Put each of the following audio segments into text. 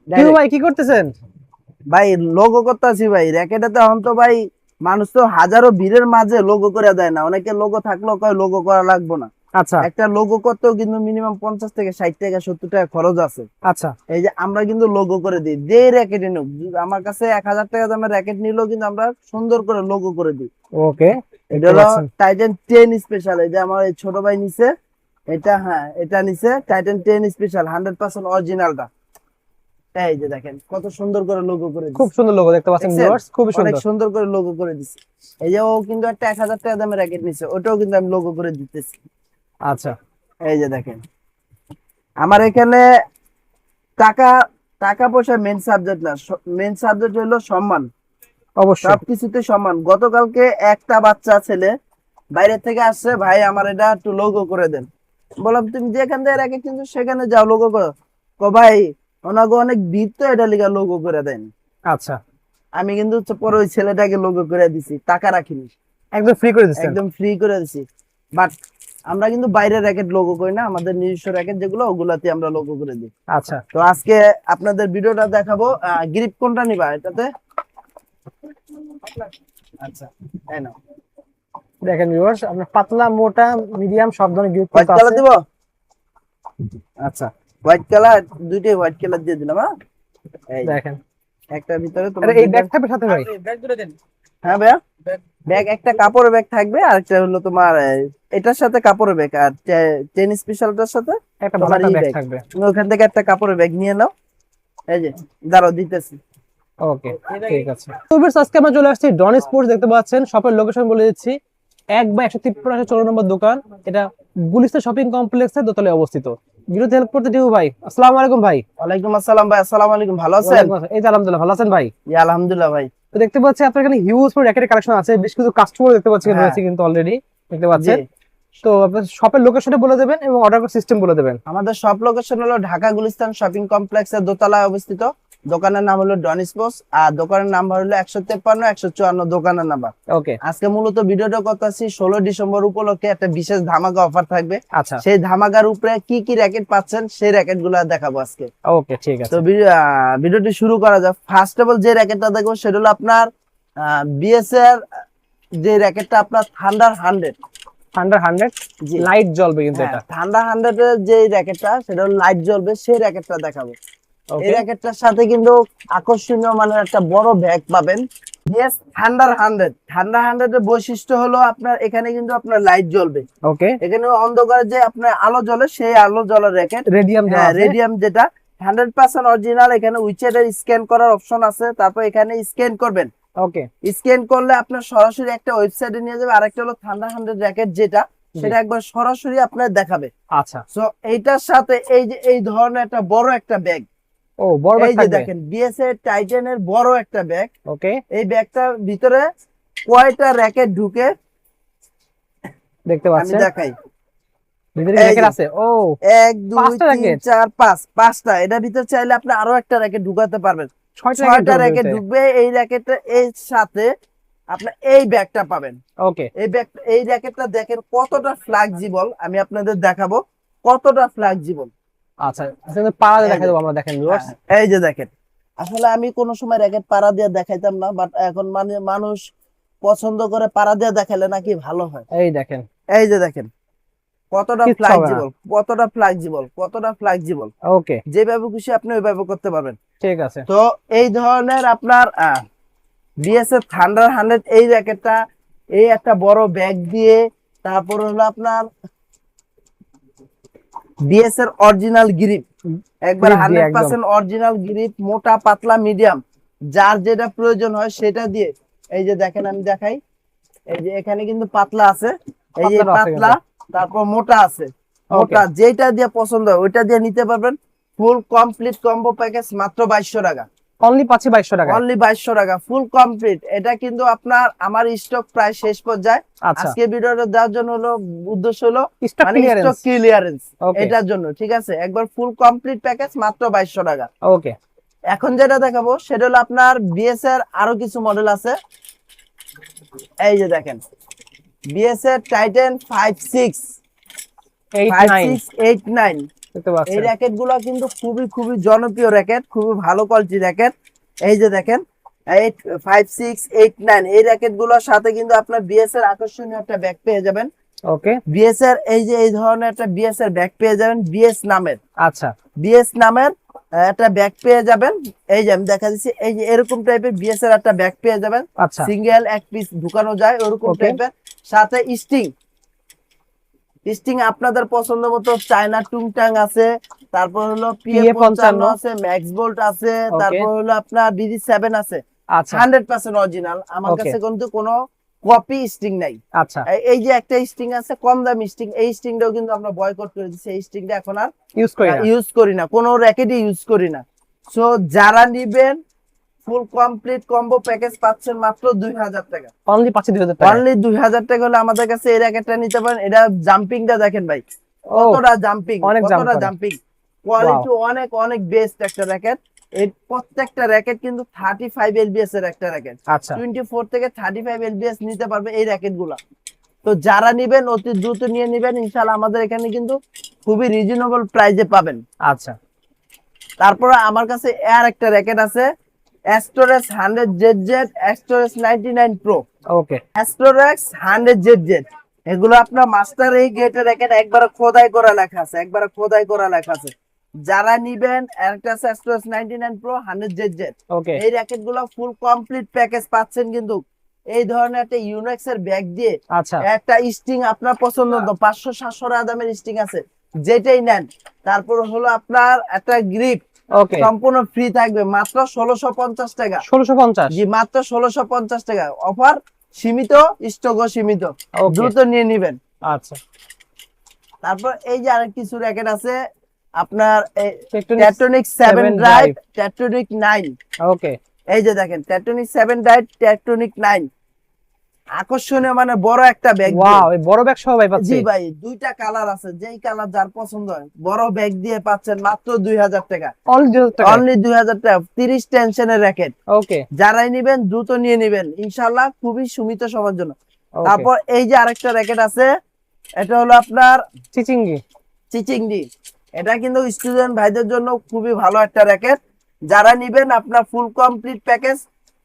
ভাই কি করতেছেন? ভাই লোগো করতেছি ভাই, র্যাকেটে এখন তো ভাই মানুষ তো হাজারো ভিড়ের মাঝে লোগো করে দেয় না, অনেকে লোগো থাকলেও কয় লোগো করা লাগবে না। আচ্ছা একটা লোগো করতেও কিন্তু মিনিমাম 50 থেকে 60 টাকা 70 টাকা খরচ আছে। আচ্ছা। এই যে আমরা কিন্তু লোগো করে দিই, যে র্যাকেটে নিক, আমার কাছে 1000 টাকা দামের র্যাকেট নিলেও কিন্তু আমরা সুন্দর করে লোগো করে দিই। ওকে, এটা দেখতে হলো পাচ্ছেন। টাইটান 10 স্পেশাল, এই যে আমার এই ছোট ভাই নিছে এটা, হ্যাঁ এটা নিছে টাইটান 10 স্পেশাল 100% অরিজিনালটা। এই যে দেখেন কত সুন্দর করে লোগো করে খুব দিছে, সুন্দর লোগো দেখতে পাচ্ছেন দেখছেন? ভিউয়ার্স, খুবই অনেক সুন্দর। সুন্দর করে লোগো করে দিছে। এই যে ও কিন্তু একটা 1000 টাকা দামের র্যাকেট নিছে, ওটাও কিন্তু আমি লোগো করে দিতেছি। আচ্ছা, এই যে দেখেন আমার এখানে টাকা টাকা পয়সা মেন সাবজেক্ট না, মেন সাবজেক্ট হলো সম্মান। অবশ্যই। সবকিছুতে সম্মান। গতকালকে একটা বাচ্চা ছেলে বাইরে থেকে আসছে, ভাই আমার এটা একটু লোগো করে দেন। বললাম তুমি যেখান থেকে র্যাকেট কিন্তু সেখানে যাও লোগো করো। ভাই ওনাকে অনেক ভিড় তো, এটা লিগা লোগো করে দেন। আচ্ছা, আমি কিন্তু পরে ওই ছেলেটাকে লোগো করে দিছি, টাকা রাখিনি, একদম ফ্রি করে দিচ্ছেন। একদম ফ্রি করে দিছি। বাট আমরা কিন্তু বাইরের র্যাকেট লোগো করি না, আমাদের নিজস্ব র্যাকেট যেগুলো ওগুলাতে আমরা লোগো করে দিই। আচ্ছা, তো আজকে আপনাদের ভিডিওটা দেখাবো। গ্রিপ কোনটা নিবা এটাতে? আচ্ছা, তাই না, দেখেন ভিউয়ার্স, আপনার পাতলা মোটা মিডিয়াম সব ধরনের গ্রিপ হোয়াইট কিন্তু কালার আছে। দিব। আচ্ছা, হোয়াইট কালার, দুইটাই হোয়াইট কালার দিয়ে দিলাম। এই দেখেন, একটার ভিতরে আরে তোমার এই দুইটা। ব্যাগ থাকবে সাথে ভাই? হ্যাঁ ভাইয়া, ব্যাগ একটা কাপড়ের ব্যাগ থাকবে, আর একটা হলো তোমার এটার সাথে কাপড়ের ব্যাগ, আর টেন স্পেশালটার সাথে একটা ভালো তোমার একটা ই ব্যাগ ব্যাগ। থাকবে। তুমি ওখান থেকে একটা কাপড়ের ব্যাগ নিয়ে নাও। এই যে দাঁড়াও দিতেছি। ওকে, ঠিক আছে। তো ভিউয়ার্স, আজকে আমরা চলে আসছি ডন স্পোর্টস, দেখতে পাচ্ছেন। শপের লোকেশন বলে দিচ্ছি, 1/153 নম্বর দোকান। এটা গুলিস্তান শপিং কমপ্লেক্সের দোতলায় অবস্থিত। ভিডিওতে হেল্প করতে দিও ভাই। আসসালামু আলাইকুম ভাই। ওয়ালাইকুম আসসালাম ভাই, আসসালামু আলাইকুম, ভালো আছেন? ওয়ালাইকুম আসসালাম। এই তো আলহামদুলিল্লাহ, ভালো আছেন ভাই? জি আলহামদুলিল্লাহ ভাই। তো দেখতে পাচ্ছি আপনার এখানে হিউজ র্যাকেটের কালেকশন আছে, বেশ কিছু কাস্টমার দেখতে পাচ্ছি এখানে হ্যাঁ, রয়েছে কিন্তু অলরেডি, দেখতে জি। পাচ্ছেন। তো আপনার শপের লোকেশনটা বলে দেবেন এবং অর্ডার করার সিস্টেম বলে দেবেন। আমাদের সব লোকেশন হলো ঢাকা গুলিস্তান শপিং কমপ্লেক্সের দোতলায় অবস্থিত। দোকানের নাম হলো ডন স্পোর্টস, আর দোকানের নাম্বার হলো 153 154 দোকানের নাম্বার। ওকে, আজকে মূলত ভিডিওটা করতেছি 16 ডিসেম্বর উপলক্ষে একটা বিশেষ ধামাকা অফার থাকবে। আচ্ছা, সেই ধামাকার উপরে কি কি র্যাকেট পাচ্ছেন সেই র্যাকেট গুলো দেখাবো আজকে। ওকে, ঠিক তো আছে। ভিডিওটি শুরু করা যাক। ফার্স্ট অফ অল যে র্যাকেটটা দেখবো সেটা হলো আপনার বিএসএর যে র্যাকেটটা আপনার থান্ডার 100। থান্ডার 100 জি, লাইট জ্বলবে কিন্তু হ্যাঁ এটা। থান্ডার 100 এর যে র্যাকেটটা সেটা হলো লাইট জ্বলবে, সেই র্যাকেটটা দেখাবো। এই ওকে, র্যাকেটটার সাথে কিন্তু আকর্ষণীয় মানে একটা বড় ব্যাগ পাবেন। Yes, thunder 100। থান্ডার 100 এর বৈশিষ্ট্য হলো আপনার এখানে কিন্তু আপনার লাইট জ্বলবে। ওকে। এখানে অন্ধকারে যে আপনার আলো জ্বলে সেই আলো জ্বলার র্যাকেট। রেডিয়াম দেওয়া হ্যাঁ আছে। রেডিয়াম, যেটা 100% অরিজিনাল। এখানে উইচেটের স্ক্যান করার অপশন আছে, তারপর এখানে স্ক্যান করবেন। ওকে, স্ক্যান করলে আপনার সরাসরি একটা ওয়েবসাইটে নিয়ে যাবে। আরেকটা হলো থান্ডার 100 র্যাকেট, যেটা জি, সেটা একবার সরাসরি আপনার দেখাবে। আচ্ছা। সো এইটার সাথে এই যে এই ধরনের একটা বড় একটা ব্যাগ, ও, বড় ব্যাগ এই যে থাকবে। দেখেন বিএসএ টাইটানের বড় একটা ব্যাগ। ওকে, এই ব্যাগটার ভিতরে কয়টা র্যাকেট ঢুকে দেখতে আমি পাচ্ছেন দেখাই। ভিতরে এই র্যাকেট যে আছে। ও, 1 2 5টা 3 র্যাকেট, 4 5, পাঁচটা। এটার ভিতরে চাইলে আপনি আরো একটা র্যাকেট ঢুকাতে পারবেন। 6টা র্যাকেট ছয়টা র্যাকেট ঢুকবে এই র্যাকেটটা। এর সাথে আপনার এই ব্যাগটা পাবেন। ওকে, এই ব্যাগ, এই র্যাকেটটা দেখেন কতটা ফ্লেক্সিবল, আমি আপনাদের দেখাবো কতটা ফ্লেক্সিবল। আচ্ছা। আচ্ছা, পাড়া দিয়ে এই দেখাই যে, দেবো আমরা, দেখেন ভিউয়ার্স। হ্যাঁ, এই যে দেখেন। আসলে আমি কোন সময় র্যাকেট পাড়া দিয়ে দেখাইতাম না, বাট এখন মানে মানুষ পছন্দ করে পাড়া দিয়ে দেখালে নাকি ভালো হয়। এই দেখেন, এই যে দেখেন কতটা কিচ্ছু হবে না। ফ্লেক্সিবল, কতটা ফ্লেক্সিবল, কতটা ফ্লেক্সিবল। ওকে, যেভাবে খুশি আপনি ওইভাবে করতে পারবেন। ঠিক আছে। তো এই ধরনের আপনার বিএসএফ থান্ডার 100 এই র্যাকেটটা, এই একটা বড় ব্যাগ দিয়ে, তারপর হলো আপনার বিএস এর অরিজিনাল গ্রিপ, একবার ক্লিপ দিয়ে একদম। 100% অরিজিনাল গ্রিপ, মোটা পাতলা মিডিয়াম, যার যেটা প্রয়োজন হয় সেটা দিয়ে। এই যে দেখেন আমি দেখাই, এই যে এখানে কিন্তু পাতলা আছে, এই যে পাতলাটা আছে পাতলা, কিন্তু। তারপর মোটা আছে। ওকে, মোটা যেটা দিয়ে পছন্দ হয় ওইটা দিয়ে নিতে পারবেন। ফুল কমপ্লিট কম্বো প্যাকেজ মাত্র 2200 টাকা। অনলি পাচ্ছি 2200 টাকায়। অনলি 2200 টাকা ফুল কমপ্লিট। এটা কিন্তু আপনার আমার স্টক প্রায় শেষ পর্যায়ে। আচ্ছা, আজকে ভিডিওটা দেওয়ার জন্য হলো, উদ্দেশ্য হলো স্টক মানে ক্লিয়ারেন্স। স্টক ক্লিয়ারেন্স, ওকে, এটার জন্য। ঠিক আছে, একবার ফুল কমপ্লিট প্যাকেজ মাত্র 2200 টাকা। ওকে, এখন যেটা দেখাবো সেটা হলো আপনার বিএস এর আরো কিছু মডেল আছে। এই যে দেখেন বিএস এর টাইটান 5 6 8 5 9 6 8 9, দেখতে এই পাচ্ছেন। র্যাকেট গুলো কিন্তু খুবই খুবই জনপ্রিয় র্যাকেট, খুবই ভালো কোয়ালিটি র্যাকেট। এই যে দেখেন 85689 এই র্যাকেট গুলোর সাথে কিন্তু আপনার বিএস এর আকর্ষণীয় একটা ব্যাগ পেয়ে যাবেন। ওকে, বিএস এর এই যে এই ধরনের একটা বিএস এর ব্যাগ পেয়ে যাবেন, বিএস নামের, আচ্ছা বিএস নামের একটা ব্যাগ পেয়ে যাবেন। এই যে আমি দেখা দিচ্ছি, এই যে এরকম টাইপের বিএস এর একটা ব্যাগ পেয়ে যাবেন, আচ্ছা সিঙ্গেল এক পিস ঢুকানো যায় ওরকম Okay. টাইপের, সাথে স্টিং। স্টিং আপনাদের পছন্দ মতো চায়না টুংটাং আছে, তারপর হলো পিএ 55 আছে, ম্যাক্স বোল্ট আছে, Okay. তারপর হলো আপনার বিডি 7 আছে। আচ্ছা 100% অরিজিনাল, আমার Okay. কাছে কিন্তু কোনো কপি স্টিং নাই। আচ্ছা, এই যে একটা স্টিং আছে কম দামি স্টিং, এই স্টিংটাও কিন্তু আমরা বয়কট করে দিচ্ছি, এই স্টিংটা এখন আর ইউজ করি না। ইউজ করি না, কোনো র্যাকেটই ইউজ করি না। সো যারা নিবেন ফুল কমপ্লিট কম্বো প্যাকেজ পাচ্ছেন মাত্র 2000 টাকা। অনলি পাচ্ছি 2000 টাকা। অনলি 2000 টাকা হলে আমাদের কাছে এই র্যাকেটটা নিতে পারেন। এটা জাম্পিংটা দেখেন ভাই, ও কতটা জাম্পিং, অনেক jump কতটা করে। জাম্পিং, কোয়ালিটি অনেক অনেক বেস্ট একটা র্যাকেট। এই প্রত্যেকটা র্যাকেট কিন্তু 35 এলবিএস এর একটা র্যাকেট, আচ্ছা 24 থেকে 35 এলবিএস নিতে পারবে এই র্যাকেট গুলা। তো যারা নিবেন অতি দ্রুত নিয়ে নিবেন, ইনশাআল্লাহ আমাদের এখানে কিন্তু খুবই রিজনেবল প্রাইসে পাবেন। আচ্ছা তারপরে আমার কাছে আর একটা র্যাকেট আছে, অ্যাস্টোরেক্স 100ZZ, অ্যাস্টোরেক্স 99 প্রো, ওকে অ্যাস্টোরেক্স 100ZZ। এগুলো আপনার মাস্টার এই গেটের র্যাকেট, একবার খোদাই করা লেখা আছে, একবার খোদাই করা লেখা আছে। যারা নিবেন একটা আছে অ্যাস্টোরেক্স 99 প্রো 100ZZ, ওকে এই র্যাকেট গুলো ফুল কমপ্লিট প্যাকেজ পাচ্ছেন কিন্তু এই ধরনের একটা ইউনেক্স এর ব্যাগ দিয়ে। আচ্ছা একটা স্টিং আপনার পছন্দ মতো 500-700 টাকা দামের স্টিং আছে, যেটাই নেন। তারপর হলো আপনার একটা গ্রিপ ওকে সম্পূর্ণ ফ্রি থাকবে মাত্র 1650 টাকা। 1650। জি মাত্র 1650 টাকা, অফার সীমিত, স্টকও সীমিত, Okay. দ্রুত নিয়ে নিবেন। আচ্ছা তারপর এই যে আরেক কিছু র্যাকেট আছে আপনার Tectonic tectonic 7 7 drive, Drive। Tectonic 9। ওকে এই যে দেখেন টেকটনিক 7 ড্রাইভ, টেকটনিক 9, আকর্ষণীয় মানে বড় একটা ব্যাগ। ওয়াও, এই বড় ব্যাগ সহ ভাই জি পাচ্ছি। ভাই, দুইটা কালার আছে, যেই কালার যার পছন্দ হয় বড় ব্যাগ দিয়ে পাচ্ছেন মাত্র 2000 টাকা। অনলি 2000 টাকা। অনলি 2000 টাকা, 30 টেনশনের র্যাকেট। ওকে যারাই নিবেন দ্রুত নিয়ে নিবেন, ইনশাআল্লাহ খুবই সীমিত সময়ের জন্য। ওকে তারপর এই যে আরেকটা র্যাকেট আছে, এটা হলো আপনার চিচিঙ্গি। চিচিংডি। এটা কিন্তু স্টুডেন্ট ভাইদের জন্য খুবই ভালো একটা র্যাকেট। যারা নিবেন আপনার ফুল কমপ্লিট প্যাকেজ,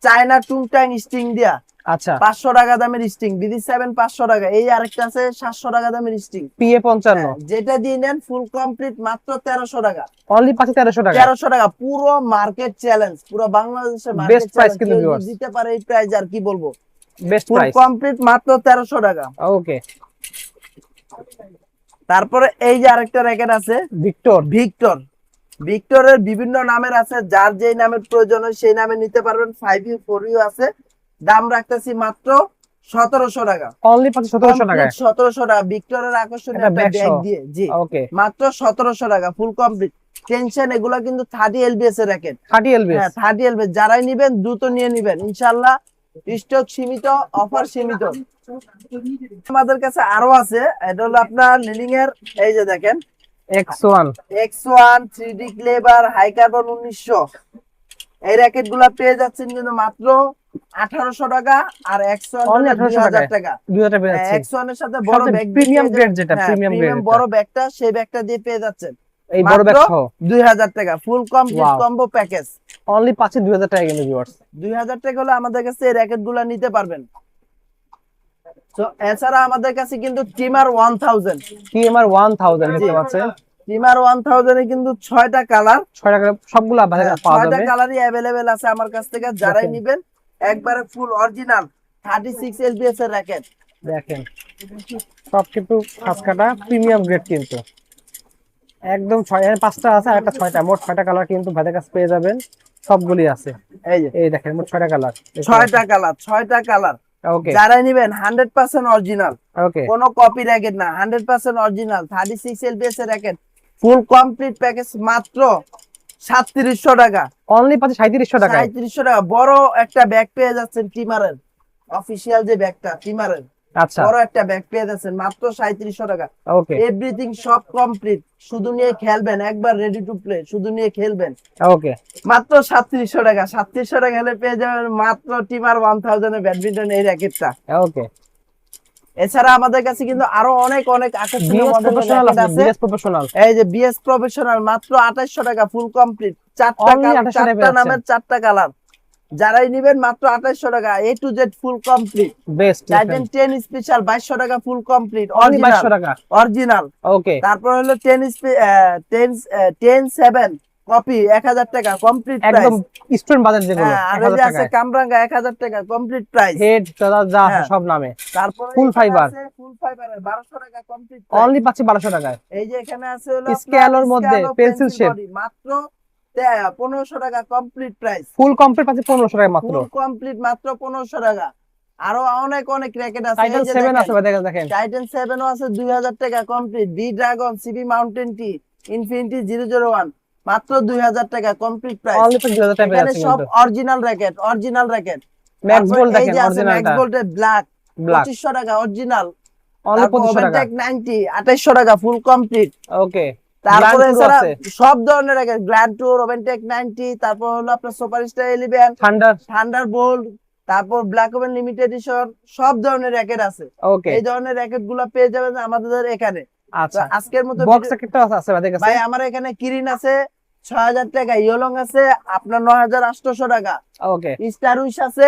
চায়না টুংটাং স্টিং দিয়া আচ্ছা 500 টাকা দামের স্টিং, বিডি 7 500 টাকা, এই আরেকটা আছে 700 টাকা দামের স্টিং। পিএ 55। যেটা দিয়ে নেন ফুল কমপ্লিট মাত্র 1300 টাকা। অনলি পাচ্ছি 1300 টাকা। 1300 টাকা, পুরো মার্কেট চ্যালেঞ্জ, পুরো বাংলাদেশের মার্কেট Best price চ্যালেঞ্জ, কিন্তু কেউ যদি viewers। দিতে পারে এই প্রাইস আর কি বলবো। বেস্ট ফুল প্রাইস। কমপ্লিট মাত্র 1300 টাকা। ওকে তারপরে এই যে আরেকটা র্যাকেট আছে ভিক্টর। ভিক্টর। ভিক্টরের বিভিন্ন নামের আছে, যার যেই নামের প্রয়োজন হয় সেই নামে নিতে পারবেন। 5U 4U আছে, দাম রাখতেছি মাত্র 1700 টাকা। অনলি পাচ্ছি 1700 টাকা। 1700 টাকা ভিক্টরের আকর্ষণীয় একটা একটা ব্যাগ ব্যাগ সহ। দিয়ে, জি ওকে মাত্র 1700 টাকা ফুল কমপ্লিট টেনশন। এগুলা কিন্তু 30 এলবিএস এর র্যাকেট, 30 এলবিএস। হ্যাঁ 30 এলবিএস। যারাই নিবেন দ্রুত নিয়ে নিবেন, ইনশাআল্লাহ স্টক সীমিত, অফার সীমিত। আমাদের কাছে আরো আছে, এটা হলো আপনার লিলিং এর, এই যে দেখেন X1। X1 3D clever high carbon 1900, এই র্যাকেট গুলা পেয়ে যাচ্ছেন কিন্তু মাত্র 1800 টাকা। আর X1 অনলি 1800 2000 টাকা। টাকা। 2000 টাকা পেয়ে যাচ্ছি। X1 এর সাথে বড় ব্যাগ প্রিমিয়াম গ্রেড, যেটা প্রিমিয়াম গ্রেড, বড় ব্যাগটা, সেই ব্যাগটা দিয়ে পেয়ে যাচ্ছেন এই বড় ব্যাগ মাত্র সহ 2000 টাকা full complete Wow. Combo package. Only পাচ্ছি 2000 টাকা কিন্তু ভিউয়ার্স। 2000 টাকা হলে আমাদের কাছে এই র্যাকেট গুলা নিতে পারবেন। তো এছাড়া আমাদের কাছে কিন্তু টিমার 1000, টিএমআর 1000 দেখতে পাচ্ছেন। টিমার 1000 এ কিন্তু 6টা কালার, 6 টাকা সবগুলা বাজারে পাওয়া 6টা যাবে। কালারই अवेलेबल আছে আমার কাছ থেকে। যারাই দেখেন। নিবেন একবারে ফুল অরিজিনাল 36 এলবিএস এর র্যাকেট। দেখেন সব কিন্তু খাস কাটা প্রিমিয়াম গ্রেড, কিন্তু একদম 5টা আছে আর একটা 6টা, মোট 6টা কালার কিন্তু ভাইদের কাছে পেয়ে যাবেন। সবগুলি আছে, এই যে এই দেখেন মোট 6টা কালার। 6টা কালার, 6টা কালার। ওকে যারাই নিবেন 100% অরিজিনাল, ওকে কোনো কপি র্যাকেট না, 100% অরিজিনাল 36 এলবিএস এর র্যাকেট ফুল কমপ্লিট প্যাকেজ মাত্র 3700 টাকা। অনলি পাচ্ছি 3700 টাকা। 3700 টাকা, বড় একটা ব্যাগ পেয়ে যাচ্ছেন টিমারের, অফিশিয়াল যে ব্যাগটা টিমারের, আচ্ছা বড় একটা ব্যাগ পেয়ে যাচ্ছেন মাত্র 3700 টাকা। ওকে এভরিথিং সব কমপ্লিট, শুধু নিয়ে খেলবেন, একবার রেডি টু প্লে, শুধু নিয়ে খেলবেন ওকে মাত্র 3700 টাকা। 3700 টাকা হলে পেয়ে যাবেন মাত্র টিমার 1000 এর ব্যাডমিন্টন এই র্যাকেটটা। ওকে এছাড়া আমাদের কাছে কিন্তু আরো অনেক অনেক আকর্ষণীয় বিএস মডেলের প্রফেশনাল র্যাকেট আছে, আছে। বিএস প্রফেশনাল এই যে বিএস প্রফেশনাল মাত্র 2800 টাকা ফুল কমপ্লিট, চারটা Only 2800 টাকায় চারটা পাচ্ছেন। নামের চারটা কালার, যারাই নেবেন মাত্র 2800 টাকা, A to Z full complete. Best Titan 10 special 2200 টাকা ফুল কমপ্লিট অনলি অরিজিনাল 2200 টাকা। অরিজিনাল। ওকে, তারপর হলো 10 7 কপি 1000 টাকা কমপ্লিট একদম প্রাইস। স্টুডেন্ট বাজেট যেগুলো হ্যাঁ, আর এই 1000 যে আছে টাকায় কামরাঙ্গা 1000 টাকা কমপ্লিট প্রাইস। হেড দাদা যা আছে হ্যাঁ। সব নামে। তারপর Full fiber। ফুল ফাইবারের 1200 টাকা কমপ্লিট অনলি পাচ্ছি 1200 টাকায়। এই যে এখানে আছে হলো স্কেলোর মধ্যে পেন্সিল শেপ মাত্র 1500 টাকা কমপ্লিট প্রাইস। ফুল কমপ্লিট পাচ্ছি 1500 টাকায় মাত্র। ফুল কমপ্লিট মাত্র 1500 টাকা। আরো অনেক অনেক র্যাকেট আছে। টাইটান 7 আছে ভাই, দেখেন দেখেন। টাইটান 7 ও আছে 2000 টাকা complete. D Dragon, CB Mountain T, Infinity 001 মাত্র 2000 টাকা কমপ্লিট প্রাইস। অনলি 2000 টাকা এখানে আছে সব কিন্তু। Original racket, original racket. Max gold এই দেখেন যে আছে অরিজিনালটা ম্যাক্স গোল্ডের ব্ল্যাক ব্ল্যাক 2500 টাকা অরিজিনাল। অনলি 2500 টাকা। 90 2800 টাকা ফুল কমপ্লিট। ওকে, তারপরে Grand Tour এছাড়া আছে। সব ধরনের র্যাকেট, গ্র্যান্ড ট্যুর, ওভেনটেক 90, তারপর হলো আপনার সুপারস্টার 11, থান্ডার। থান্ডারবোল্ট, তারপর ব্ল্যাক ওভেন লিমিটেড এডিশন, সব ধরনের র্যাকেট আছে। ওকে, এই ধরনের র্যাকেট গুলো পেয়ে যাবেন আমাদের এখানে। তো আচ্ছা আজকের মতো বক্স র্যাকেটটা আছে আমাদের কাছে। ভাই আমার এখানে কিরিন আছে 6000 টাকা, ইয়োলং আছে আপনার 9800 টাকা, ওকে, স্টার উইশ আছে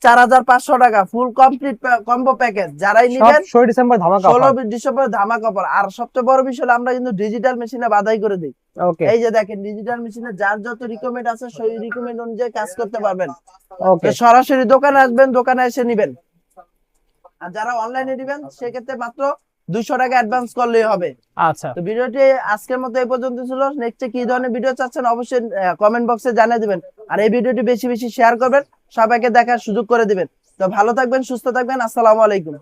4500 টাকা ফুল কমপ্লিট কম্বো প্যাকেজ। যারাই সব নেবেন 16 ডিসেম্বর ধামাকা অফার। 16 ডিসেম্বর ধামাকা অফার। আর সবচেয়ে বড় বিষয় হলো আমরা কিন্তু ডিজিটাল মেশিনে বাধাই করে দিই। ওকে, এই যে দেখেন ডিজিটাল মেশিনে যার যত রিকমেন্ড আছে সেই রিকমেন্ড অনুযায়ী কাজ করতে পারবেন। ওকে, তো সরাসরি দোকানে আসবেন, দোকানে এসে নিবেন। আর যারা অনলাইনে নেবেন সেক্ষেত্রে মাত্র 200 টাকা অ্যাডভান্স করলেই হবে। আচ্ছা তো ভিডিওটি আজকের মতো এই পর্যন্ত ছিল। নেক্সটে কি ধরনের ভিডিও চাচ্ছেন অবশ্যই কমেন্ট বক্সে জানিয়ে দিবেন। আর এই ভিডিওটি বেশি বেশি শেয়ার করবেন, সবাইকে দেখার সুযোগ করে দিবেন। তো ভালো থাকবেন, সুস্থ থাকবেন, আসসালামু আলাইকুম।